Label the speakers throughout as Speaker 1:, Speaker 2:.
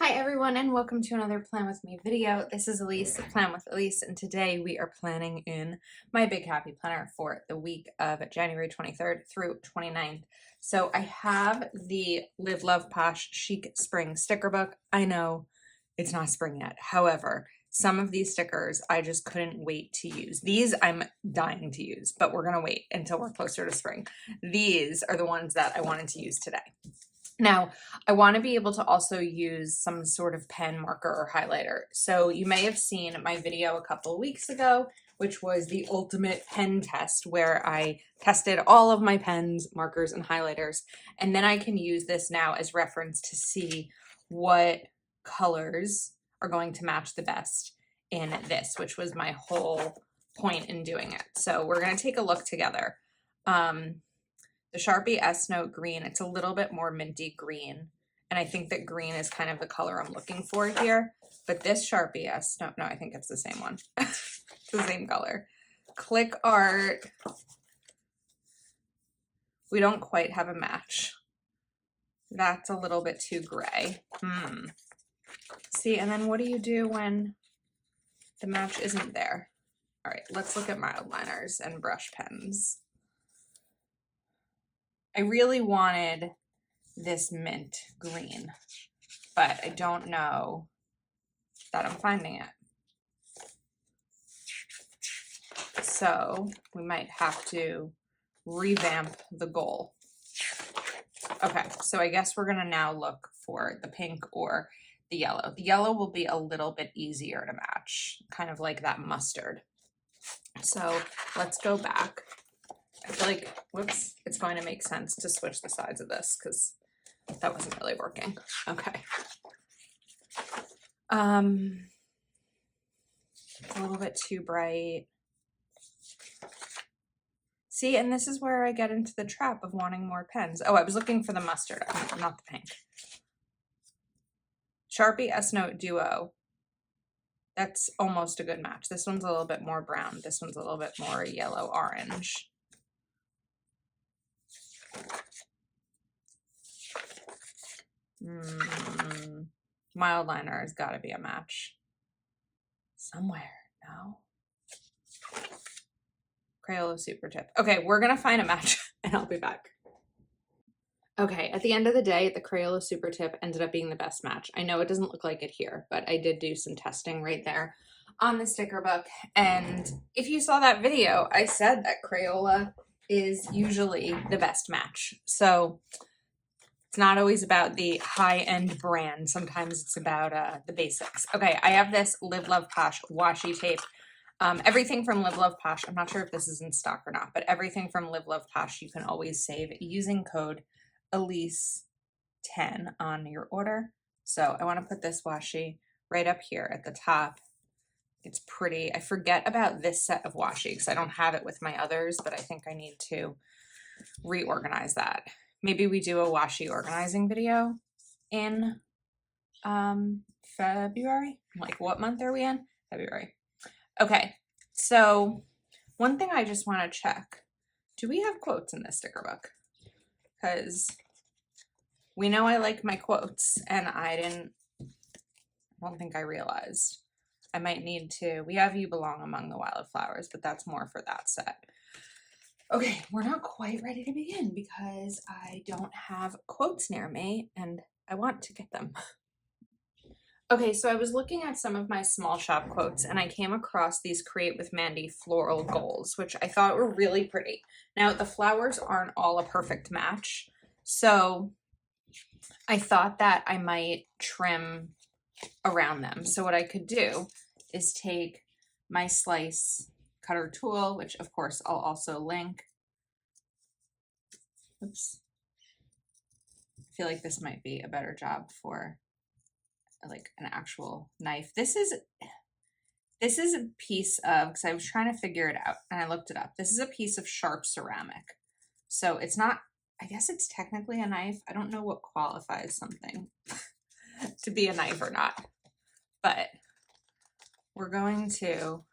Speaker 1: Hi everyone and welcome to another Plan With Me video. This is Elise, Plan With Elise, and today we are planning in my Big Happy Planner for the week of January 23rd through 29th. So I have the Live Love Posh Chic Spring sticker book. I know it's not spring yet. However, some of these stickers I just couldn't wait to use. These I'm dying to use, but we're gonna wait until we're closer to spring. These are the ones that I wanted to use today. Now, I want to be able to also use some sort of pen, marker, or highlighter. So you may have seen my video a couple of weeks ago, which was the ultimate pen test, where I tested all of my pens, markers, and highlighters. And then I can use this now as reference to see what colors are going to match the best in this, which was my whole point in doing it. So we're going to take a look together. The Sharpie S Note green, it's a little bit more minty green. And I think that green is kind of the color I'm looking for here. But this Sharpie S Note, no, I think it's the same one. It's the same color. Click Art. We don't quite have a match. That's a little bit too gray. See, and then what do you do when the match isn't there? All right, let's look at mild liners and brush pens. I really wanted this mint green, but I don't know that I'm finding it. So we might have to revamp the goal. Okay, so I guess we're gonna now look for the pink or the yellow. The yellow will be a little bit easier to match, kind of like that mustard. So let's go back. I feel like, whoops, it's going to make sense to switch the sides of this because that wasn't really working. Okay. It's a little bit too bright. See, and this is where I get into the trap of wanting more pens. Oh, I was looking for the mustard, not the pink. Sharpie S Note Duo. That's almost a good match. This one's a little bit more brown. This one's a little bit more yellow-orange. Mild liner has got to be a match somewhere. No. Crayola Super Tip. Okay, we're gonna find a match and I'll be back. Okay, at the end of the day, the Crayola Super Tip ended up being the best match. I know it doesn't look like it here, but I did do some testing right there on the sticker book. And if you saw that video, I said that Crayola is usually the best match. So it's not always about the high-end brand. Sometimes it's about the basics. Okay, I have this Live Love Posh washi tape. Everything from Live Love Posh, I'm not sure if this is in stock or not, but everything from Live Love Posh you can always save using code Elise10 on your order. So I want to put this washi right up here at the top. It's pretty. I forget about this set of washi because I don't have it with my others, but I think I need to reorganize that. Maybe we do a washi organizing video in February. Like, what month are we in? February. Okay, so one thing I just want to check. Do we have quotes in this sticker book? Because we know I like my quotes, and I don't think I realized. I might need to. We have You Belong Among the Wildflowers, but that's more for that set. Okay, we're not quite ready to begin because I don't have quotes near me and I want to get them. Okay, so I was looking at some of my small shop quotes and I came across these Create with Mandy floral goals, which I thought were really pretty. Now, the flowers aren't all a perfect match, so I thought that I might trim around them. So what I could do is take my slice cutter tool, which of course I'll also link. Oops. I feel like this might be a better job for like an actual knife. This is a piece of, because I was trying to figure it out and I looked it up. This is a piece of sharp ceramic. So it's not, I guess it's technically a knife. I don't know what qualifies something to be a knife or not, but we're going to,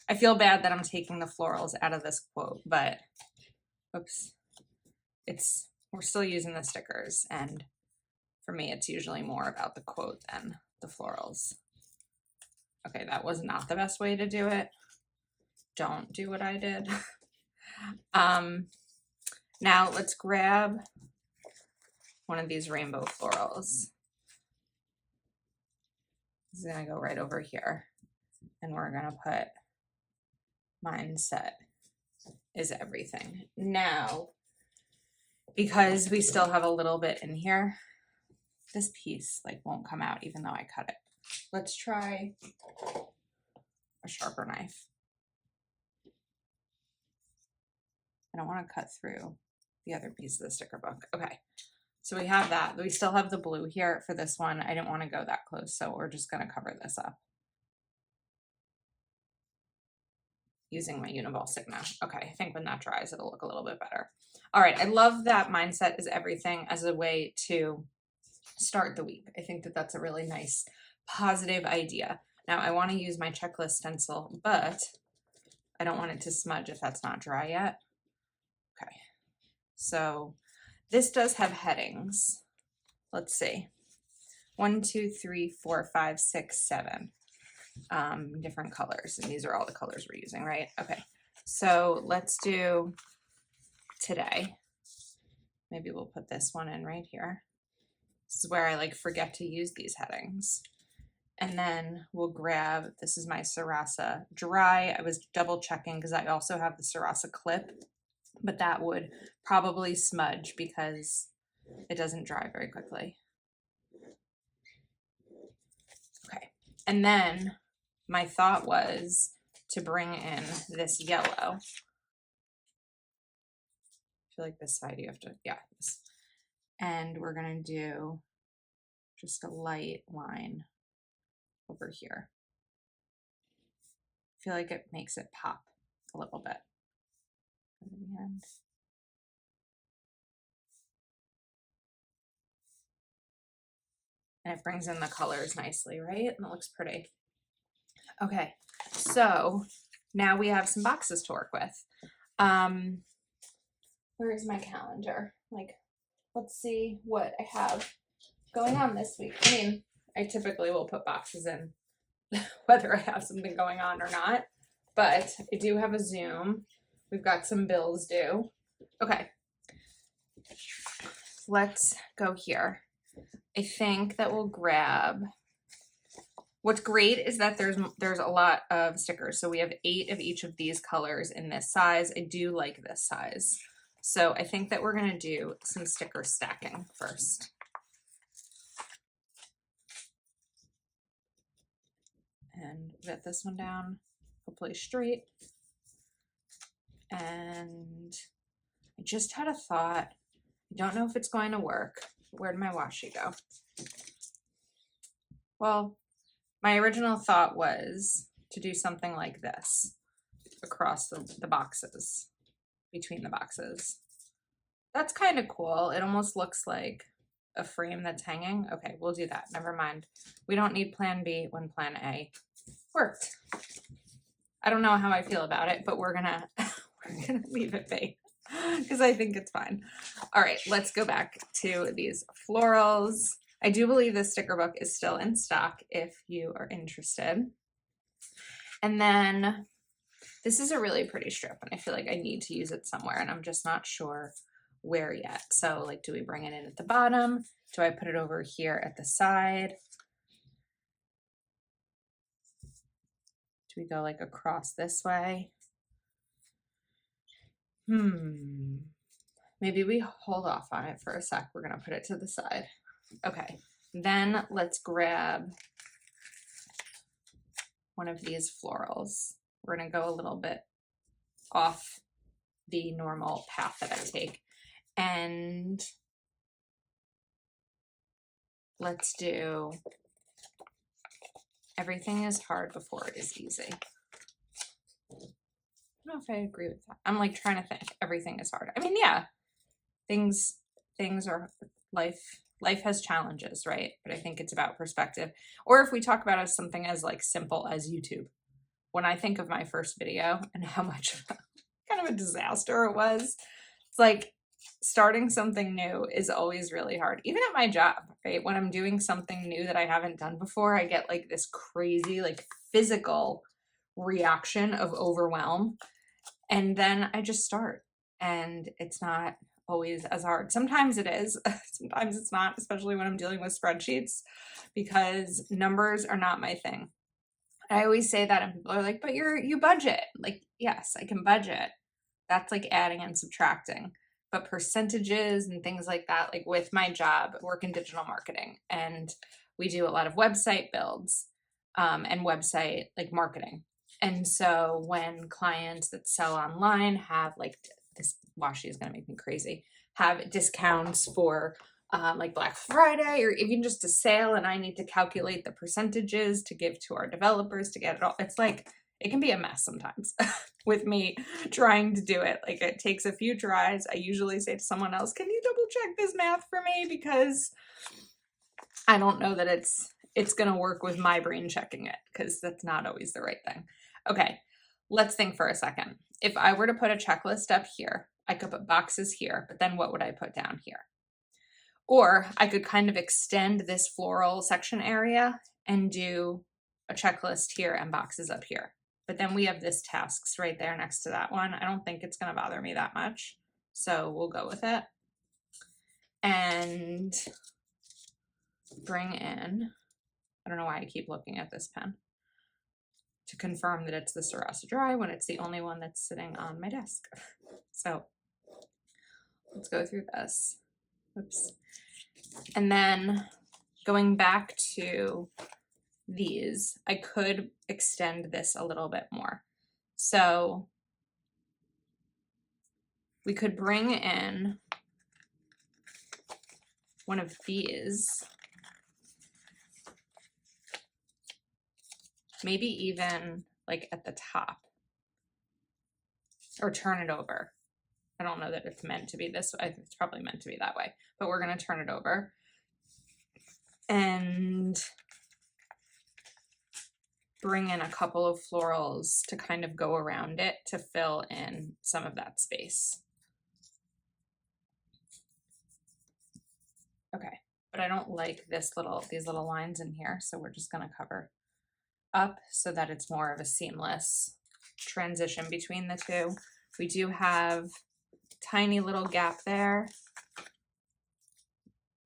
Speaker 1: I feel bad that I'm taking the florals out of this quote, but oops, we're still using the stickers, and For me, it's usually more about the quote than the florals. Okay, that was not the best way to do it. Don't do what I did. Now let's grab one of these rainbow florals. This is gonna go right over here, and we're gonna put Mindset is Everything. Now, because we still have a little bit in here, this piece like won't come out even though I cut it. Let's try a sharper knife. I don't want to cut through the other piece of the sticker book. Okay, so we have that. We still have the blue here for this one. I didn't want to go that close, so we're just going to cover this up using my Uniball Sigma. Okay, I think when that dries, it'll look a little bit better. All right, I love that Mindset is Everything as a way to start the week. I think that that's a really nice, positive idea. Now, I want to use my checklist stencil, but I don't want it to smudge if that's not dry yet. Okay, so this does have headings. Let's see. 1, 2, 3, 4, 5, 6, 7 different colors. And these are all the colors we're using, right? Okay, so let's do today. Maybe we'll put this one in right here. This is where I like forget to use these headings. And then we'll grab, this is my Sarasa Dry. I was double checking because I also have the Sarasa Clip, but that would probably smudge because it doesn't dry very quickly. Okay, and then my thought was to bring in this yellow. I feel like this side you have to, yeah. And we're gonna do just a light line over here. I feel like it makes it pop a little bit. And it brings in the colors nicely, right? And it looks pretty. Okay, so now we have some boxes to work with. Where is my calendar? Like, let's see what I have going on this week. I mean, I typically will put boxes in whether I have something going on or not, but I do have a Zoom. We've got some bills due. Okay, let's go here. I think that we'll grab, what's great is that there's a lot of stickers. So we have 8 of each of these colors in this size. I do like this size. So I think that we're gonna do some sticker stacking first. And get this one down, hopefully straight. And I just had a thought. I don't know if it's going to work. Where did my washi go? Well, my original thought was to do something like this across the boxes, between the boxes. That's kind of cool. It almost looks like a frame that's hanging. Okay, we'll do that. Never mind. We don't need plan B when plan A worked. I don't know how I feel about it, but we're gonna leave it be because I think it's fine. All right, let's go back to these florals. I do believe this sticker book is still in stock if you are interested. And then this is a really pretty strip, and I feel like I need to use it somewhere, and I'm just not sure where yet. So like, do we bring it in at the bottom? Do I put it over here at the side? Do we go like across this way? Maybe we hold off on it for a sec. We're gonna put it to the side. Okay, then let's grab one of these florals. We're gonna go a little bit off the normal path that I take. And let's do everything is hard before it is easy. I don't know if I agree with that. I'm like trying to think everything is hard. I mean, yeah, things are life has challenges, right? But I think it's about perspective. Or if we talk about it as something as like simple as YouTube. When I think of my first video and how much kind of a disaster it was, it's like starting something new is always really hard. Even at my job, right? When I'm doing something new that I haven't done before, I get like this crazy, like physical reaction of overwhelm. And then I just start, and it's not always as hard. Sometimes it is, sometimes it's not, especially when I'm dealing with spreadsheets, because numbers are not my thing. I always say that, and people are like, but you budget. Like, yes, I can budget. That's like adding and subtracting. But percentages and things like that, like with my job, I work in digital marketing, and we do a lot of website builds and website like marketing. And so when clients that sell online have like this, Washi is going to make me crazy, have discounts for like Black Friday or even just a sale, and I need to calculate the percentages to give to our developers to get it all. It's like, it can be a mess sometimes with me trying to do it. Like, it takes a few tries. I usually say to someone else, can you double check this math for me? Because I don't know that it's going to work with my brain checking it, because that's not always the right thing. Okay, let's think for a second. If I were to put a checklist up here, I could put boxes here, but then what would I put down here? Or I could kind of extend this floral section area and do a checklist here and boxes up here. But then we have this tasks right there next to that one. I don't think it's going to bother me that much, so we'll go with it. And bring in, I don't know why I keep looking at this pen, to confirm that it's the Sarasa Dry when it's the only one that's sitting on my desk. So let's go through this. Oops. And then going back to these, I could extend this a little bit more. So we could bring in one of these, maybe even like at the top, or turn it over. I don't know that it's meant to be this way. It's probably meant to be that way, but we're going to turn it over and bring in a couple of florals to kind of go around it to fill in some of that space. Okay, but I don't like these little lines in here, so we're just going to cover up so that it's more of a seamless transition between the two. We do have tiny little gap there,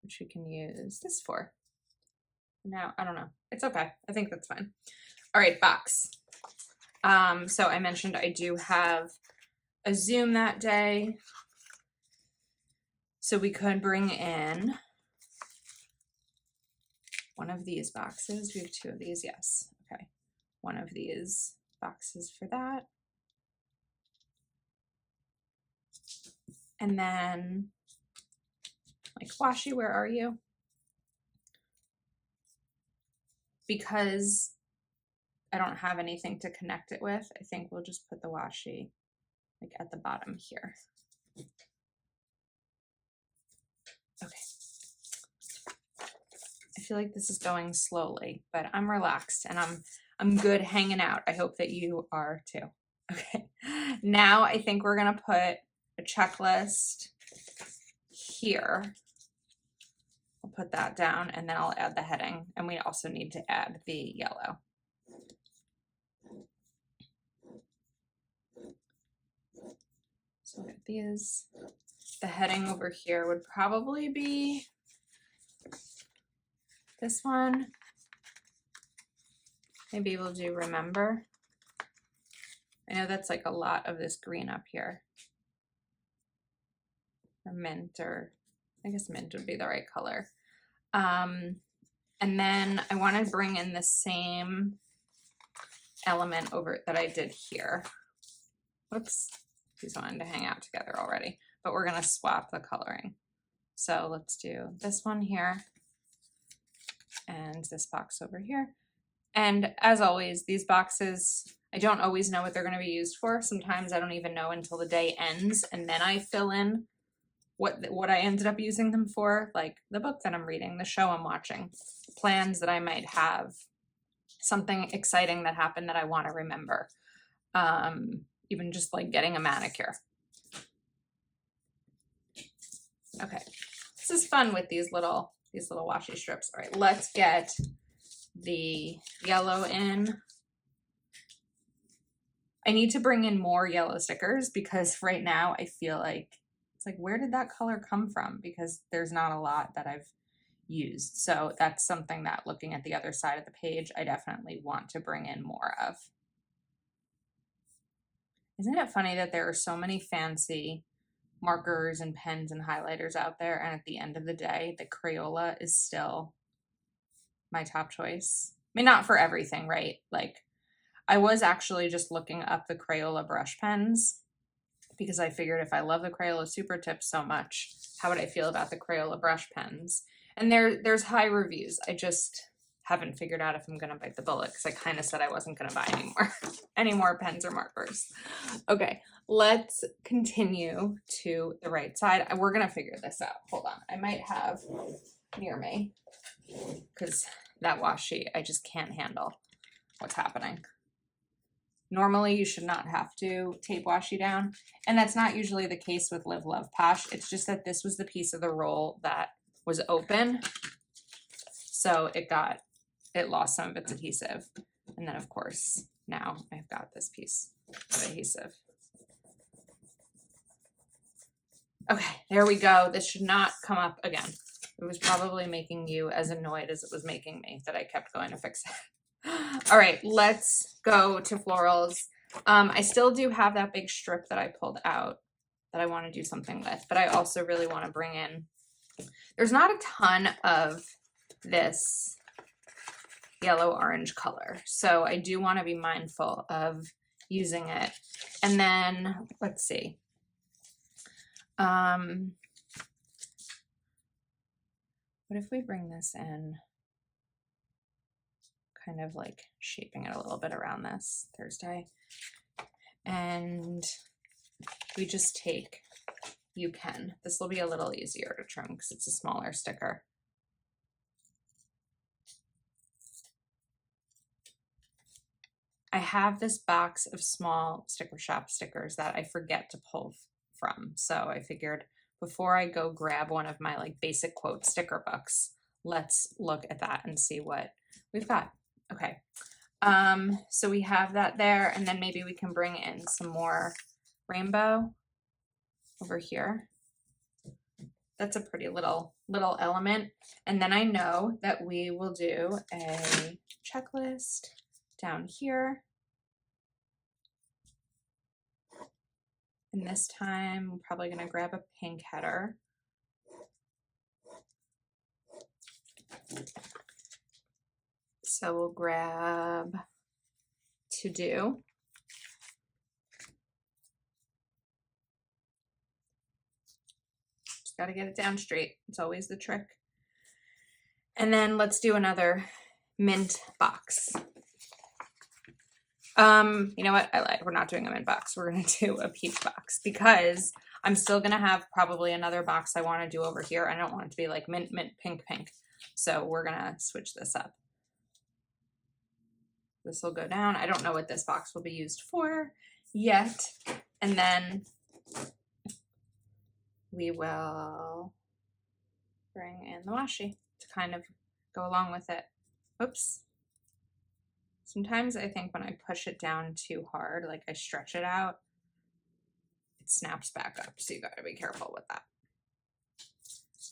Speaker 1: which we can use this for. Now, I don't know. It's okay. I think that's fine. All right, box. So I mentioned I do have a Zoom that day. So we could bring in one of these boxes. We have two of these, yes. Okay. One of these boxes for that. And then, like, Washi, where are you? Because I don't have anything to connect it with, I think we'll just put the Washi like at the bottom here. Okay. I feel like this is going slowly, but I'm relaxed and I'm good hanging out. I hope that you are too. Okay. Now I think we're gonna put a checklist here. I'll put that down and then I'll add the heading, and we also need to add the yellow. So look at these. The heading over here would probably be this one. Maybe we'll do remember. I know that's like a lot of this green up here. Or mint, or I guess mint would be the right color. And then I want to bring in the same element over that I did here. Whoops, these wanted to hang out together already, but we're going to swap the coloring. So let's do this one here and this box over here. And as always, these boxes, I don't always know what they're going to be used for. Sometimes I don't even know until the day ends, and then I fill in what I ended up using them for, like the book that I'm reading, the show I'm watching, plans that I might have, something exciting that happened that I want to remember, even just like getting a manicure. Okay, this is fun with these little washi strips. All right, let's get the yellow in. I need to bring in more yellow stickers because right now I feel like it's like, where did that color come from? Because there's not a lot that I've used. So that's something that, looking at the other side of the page, I definitely want to bring in more of. Isn't it funny that there are so many fancy markers and pens and highlighters out there, and at the end of the day, the Crayola is still my top choice? I mean, not for everything, right? Like, I was actually just looking up the Crayola brush pens because I figured if I love the Crayola Super Tips so much, how would I feel about the Crayola brush pens? And there's high reviews. I just haven't figured out if I'm gonna bite the bullet because I kind of said I wasn't gonna buy any more pens or markers. Okay, let's continue to the right side. We're gonna figure this out. Hold on, I might have near me because that washi, I just can't handle what's happening. Normally, you should not have to tape washi down, and that's not usually the case with Live Love Posh. It's just that this was the piece of the roll that was open, so it lost some of its adhesive. And then, of course, now I've got this piece of adhesive. Okay, there we go. This should not come up again. It was probably making you as annoyed as it was making me that I kept going to fix it. All right, let's go to florals. I still do have that big strip that I pulled out that I want to do something with, but I also really want to bring in, there's not a ton of this yellow orange color, so I do want to be mindful of using it. And then let's see. What if we bring this in, kind of like shaping it a little bit around this Thursday, and we just take You Can. This will be a little easier to trim because it's a smaller sticker. I have this box of small Sticker Shop stickers that I forget to pull from, so I figured before I go grab one of my like basic quote sticker books, let's look at that and see what we've got. Okay, so we have that there, and then maybe we can bring in some more rainbow over here. That's a pretty little element. And then I know that we will do a checklist down here. And this time I'm probably gonna grab a pink header. So we'll grab To Do. Just got to get it down straight. It's always the trick. And then let's do another mint box. You know what? I lied. We're not doing a mint box. We're going to do a peach box because I'm still going to have probably another box I want to do over here. I don't want it to be like mint, mint, pink, pink. So we're going to switch this up. This will go down. I don't know what this box will be used for yet. And then we will bring in the washi to kind of go along with it. Oops. Sometimes I think when I push it down too hard, like I stretch it out, it snaps back up. So you gotta be careful with that.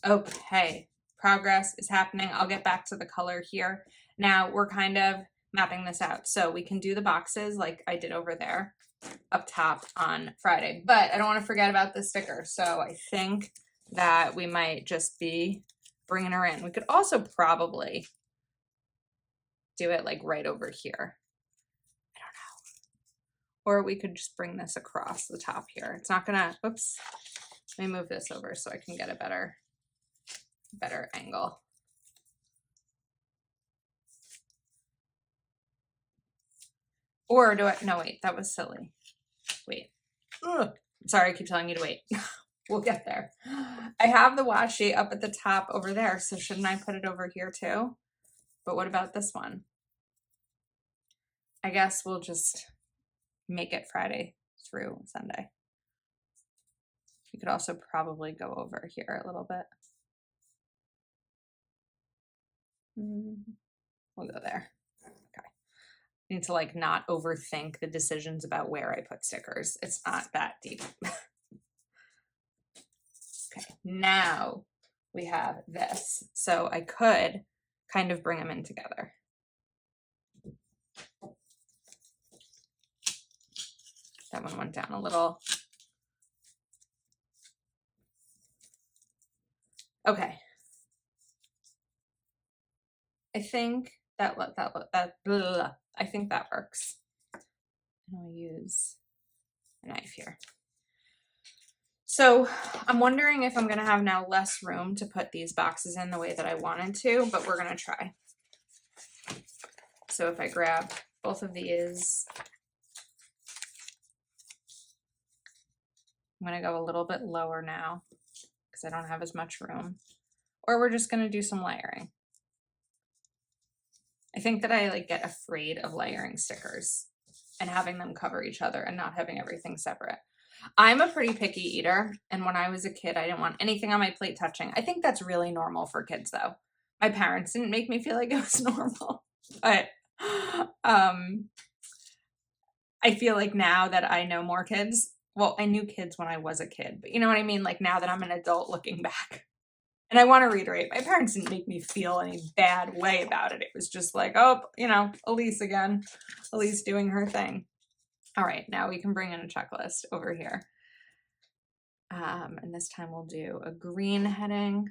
Speaker 1: Okay, progress is happening. I'll get back to the color here. Now we're kind of mapping this out. So we can do the boxes like I did over there up top on Friday, but I don't want to forget about the sticker. So I think that we might just be bringing her in. We could also probably do it like right over here. I don't know. Or we could just bring this across the top here. It's not gonna, oops. Let me move this over so I can get a better angle. Or do I, no wait, that was silly. Wait, ugh. Sorry, I keep telling you to wait. We'll get there. I have the washi up at the top over there, so shouldn't I put it over here too? But what about this one? I guess we'll just make it Friday through Sunday. You could also probably go over here a little bit. We'll go there. Okay. I need to like not overthink the decisions about where I put stickers. It's not that deep. Okay, now we have this. So I could kind of bring them in together. That one went down a little. Okay. I think that I think that works. And I'll use a knife here. So I'm wondering if I'm gonna have now less room to put these boxes in the way that I wanted to, but we're gonna try. So if I grab both of these, I'm gonna go a little bit lower now because I don't have as much room. Or we're just gonna do some layering. I think that I like get afraid of layering stickers and having them cover each other and not having everything separate. I'm a pretty picky eater, and when I was a kid, I didn't want anything on my plate touching. I think that's really normal for kids, though. My parents didn't make me feel like it was normal, but I feel like now that I know more kids, well, I knew kids when I was a kid, but you know what I mean? Like now that I'm an adult looking back. And I want to reiterate, my parents didn't make me feel any bad way about it. It was just like, oh, you know, Elise again. Elise doing her thing. All right, now we can bring in a checklist over here. And this time we'll do a green heading.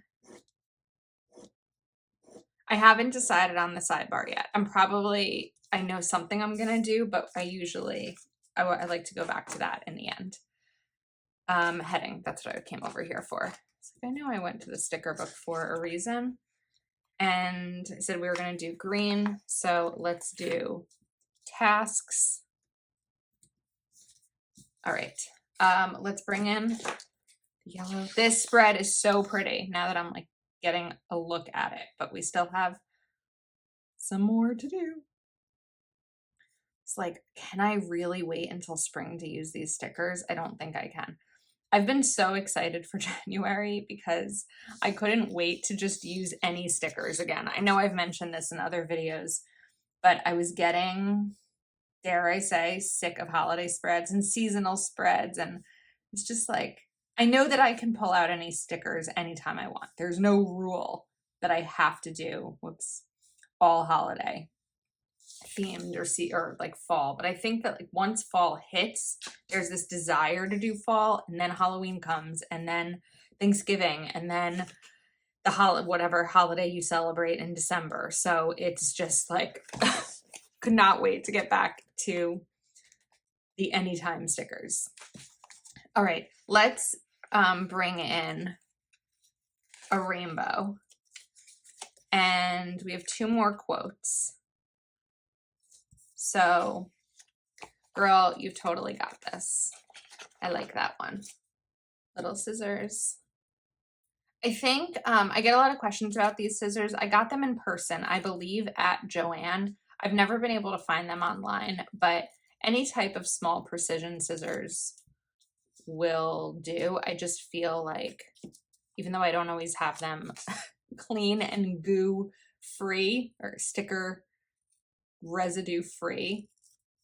Speaker 1: I haven't decided on the sidebar yet. I know something I'm gonna do, but I like to go back to that in the end. Heading, that's what I came over here for. So I know I went to the sticker book for a reason. And I said we were gonna do green, so let's do tasks. All right, let's bring in yellow. This spread is so pretty now that I'm like getting a look at it, but we still have some more to do. It's like, can I really wait until spring to use these stickers? I don't think I can. I've been so excited for January because I couldn't wait to just use any stickers again. I know I've mentioned this in other videos, but I was getting, dare I say, sick of holiday spreads and seasonal spreads. And it's just like, I know that I can pull out any stickers anytime I want. There's no rule that I have to do, all holiday themed or like fall. But I think that like once fall hits, there's this desire to do fall, and then Halloween comes, and then Thanksgiving, and then whatever holiday you celebrate in December. So it's just like could not wait to get back to the anytime stickers. All right, let's bring in a rainbow. And we have 2 more quotes. So, girl, you've totally got this. I like that one. Little scissors. I think I get a lot of questions about these scissors. I got them in person, I believe, at Joann. I've never been able to find them online, but any type of small precision scissors will do. I just feel like, even though I don't always have them clean and goo free or sticker residue free,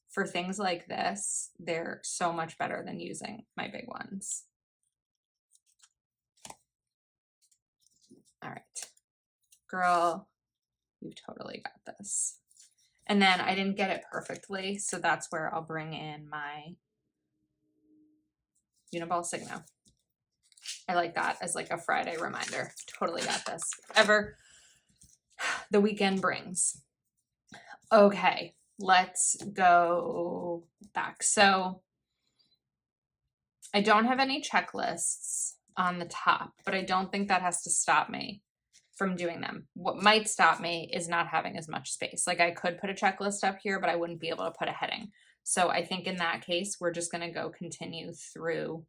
Speaker 1: for things like this, they're so much better than using my big ones. All right, girl, you've totally got this. And then I didn't get it perfectly, so that's where I'll bring in my Uniball Signo. I like that as like a Friday reminder. Totally got this. Ever the weekend brings. Okay, let's go back. So I don't have any checklists on the top, but I don't think that has to stop me from doing them. What might stop me is not having as much space. Like I could put a checklist up here, but I wouldn't be able to put a heading. So I think in that case, we're just going to go continue through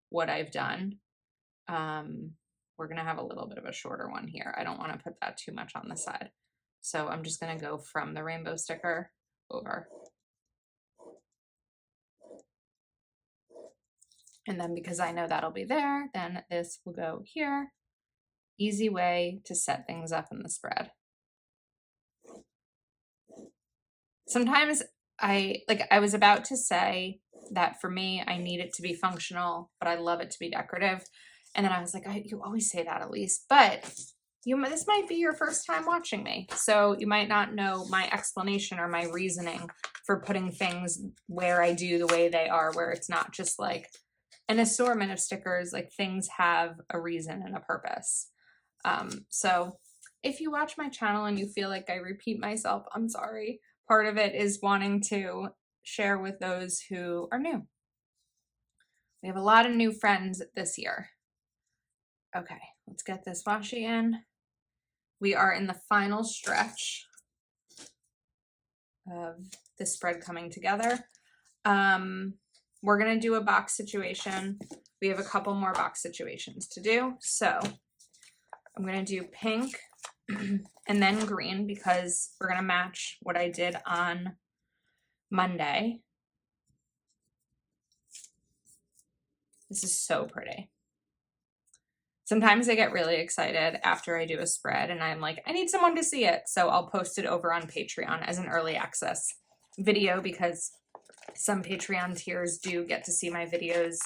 Speaker 1: what I've done. We're going to have a little bit of a shorter one here. I don't want to put that too much on the side. So I'm just going to go from the rainbow sticker over. And then because I know that'll be there, then this will go here. Easy way to set things up in the spread. Sometimes I was about to say that for me, I need it to be functional, but I love it to be decorative. And then I was like, you always say that, Elise, but this might be your first time watching me. So you might not know my explanation or my reasoning for putting things where I do the way they are, where it's not just like an assortment of stickers, like things have a reason and a purpose. So if you watch my channel and you feel like I repeat myself, I'm sorry. Part of it is wanting to share with those who are new. We have a lot of new friends this year. Okay, let's get this washi in. We are in the final stretch of the spread coming together. We're gonna do a box situation. We have a couple more box situations to do. So I'm gonna do pink and then green because we're gonna match what I did on Monday. This is so pretty. Sometimes I get really excited after I do a spread and I'm like, I need someone to see it. So I'll post it over on Patreon as an early access video because some Patreon tiers do get to see my videos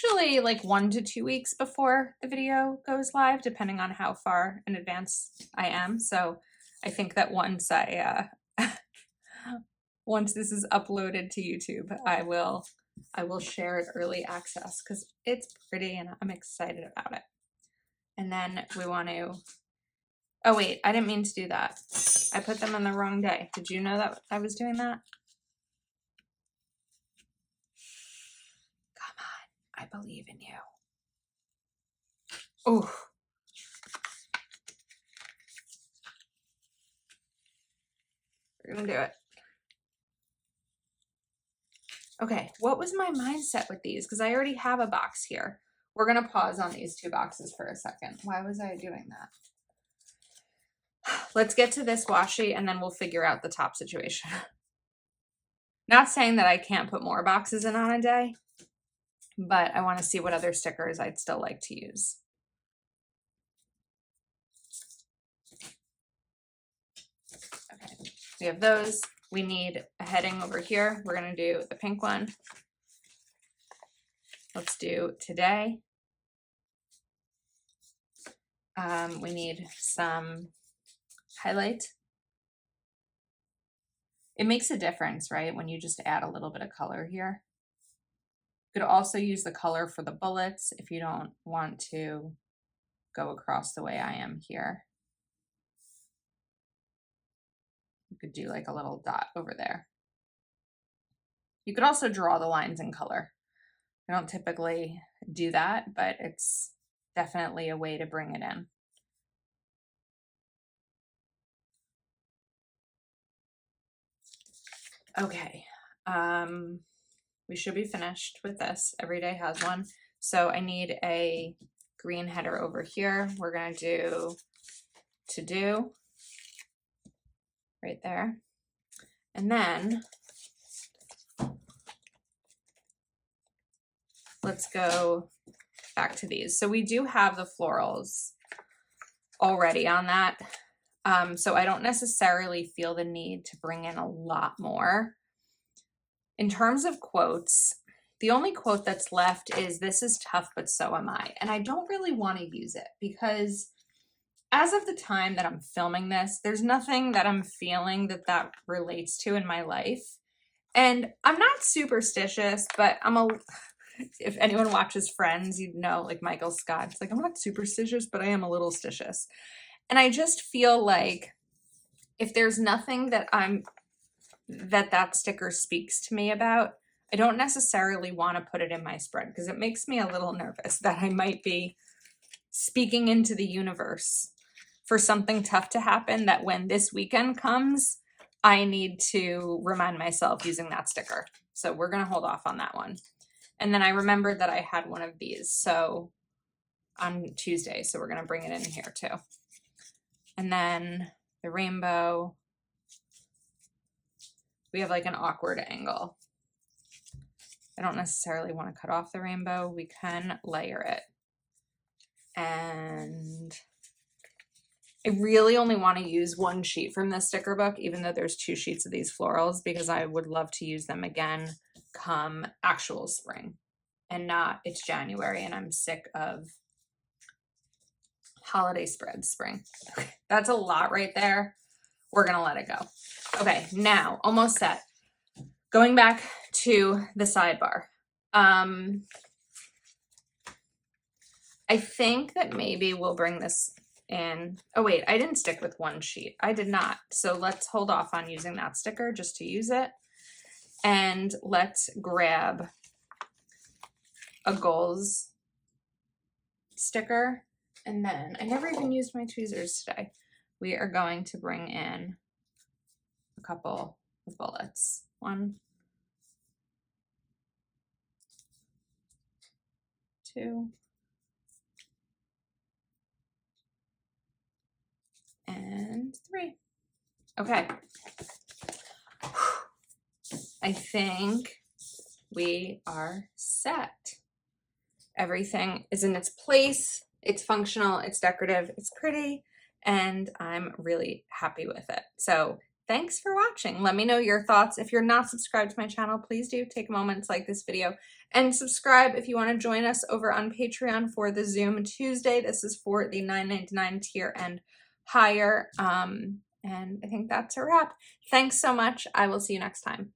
Speaker 1: usually like 1 to 2 weeks before the video goes live, depending on how far in advance I am. So I think that once once this is uploaded to YouTube, I will share it early access because it's pretty and I'm excited about it. And then we want to, oh wait, I didn't mean to do that. I put them on the wrong day. Did you know that I was doing that? Come on, I believe in you. Oh. We're gonna do it. Okay, what was my mindset with these? Because I already have a box here. We're gonna pause on these 2 boxes for a second. Why was I doing that? Let's get to this washi and then we'll figure out the top situation. Not saying that I can't put more boxes in on a day, but I want to see what other stickers I'd still like to use. Okay, we have those. We need a heading over here. We're going to do the pink one. Let's do today. We need some highlight. It makes a difference, right? When you just add a little bit of color here. You could also use the color for the bullets if you don't want to go across the way I am here. You could do like a little dot over there. You could also draw the lines in color. I don't typically do that, but it's definitely a way to bring it in. Okay, we should be finished with this. Every day has one. So I need a green header over here. We're gonna do to do right there. And then let's go back to these. So we do have the florals already on that. So I don't necessarily feel the need to bring in a lot more. In terms of quotes, the only quote that's left is, "This is tough, but so am I." And I don't really want to use it because as of the time that I'm filming this, there's nothing that I'm feeling that relates to in my life. And I'm not superstitious, but if anyone watches Friends, you'd know, like Michael Scott, it's like, I'm not superstitious, but I am a little stitious. And I just feel like if there's nothing that that sticker speaks to me about, I don't necessarily want to put it in my spread because it makes me a little nervous that I might be speaking into the universe for something tough to happen, that when this weekend comes, I need to remind myself using that sticker. So we're going to hold off on that one. And then I remembered that I had one of these so on Tuesday, so we're going to bring it in here too. And then the rainbow, we have like an awkward angle. I don't necessarily want to cut off the rainbow. We can layer it. And I really only want to use one sheet from this sticker book, even though there's 2 sheets of these florals, because I would love to use them again come actual spring and not it's January and I'm sick of holiday spread spring. Okay, that's a lot right there. We're going to let it go. Okay, now almost set. Going back to the sidebar. I think that maybe we'll bring this in. Oh wait, I didn't stick with one sheet. I did not. So let's hold off on using that sticker just to use it. And let's grab a goals sticker. And then I never even used my tweezers today. We are going to bring in a couple of bullets. 1, 2, and 3. Okay. I think we are set. Everything is in its place. It's functional, it's decorative, it's pretty, and I'm really happy with it. So thanks for watching. Let me know your thoughts. If you're not subscribed to my channel, please do take a moment to like this video and subscribe if you want to join us over on Patreon for the Zoom Tuesday. This is for the $9.99 tier and higher. And I think that's a wrap. Thanks so much. I will see you next time.